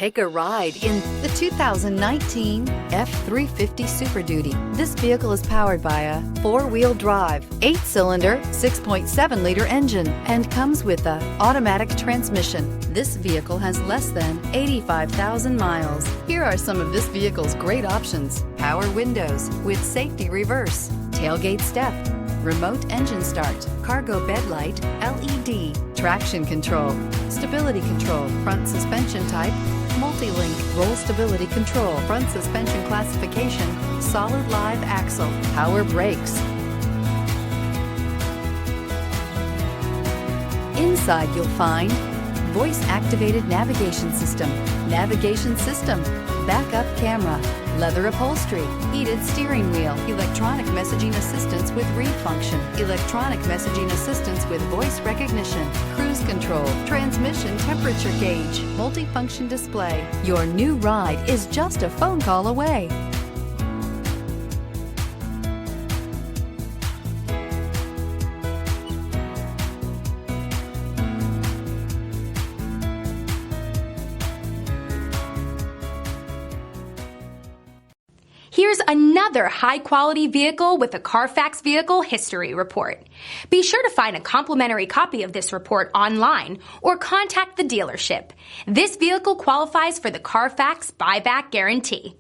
Take a ride in the 2019 F-350 Super Duty. This vehicle is powered by a 4-wheel drive, 8-cylinder, 6.7-liter engine, and comes with an automatic transmission. This vehicle has less than 85,000 miles. Here are some of this vehicle's great options: power windows with safety reverse, tailgate step, remote engine start, cargo bed light, LED, traction control, stability control, front suspension type, multi-link, roll stability control, front suspension classification, solid live axle, power brakes. Inside you'll find voice-activated navigation system, backup camera, leather upholstery, heated steering wheel, electronic messaging assistance with read function, electronic messaging assistance with voice recognition, cruise control, transmission temperature gauge, multifunction display. Your new ride is just a phone call away. Here's another high-quality vehicle with a CARFAX Vehicle History Report. Be sure to find a complimentary copy of this report online or contact the dealership. This vehicle qualifies for the CARFAX Buyback Guarantee.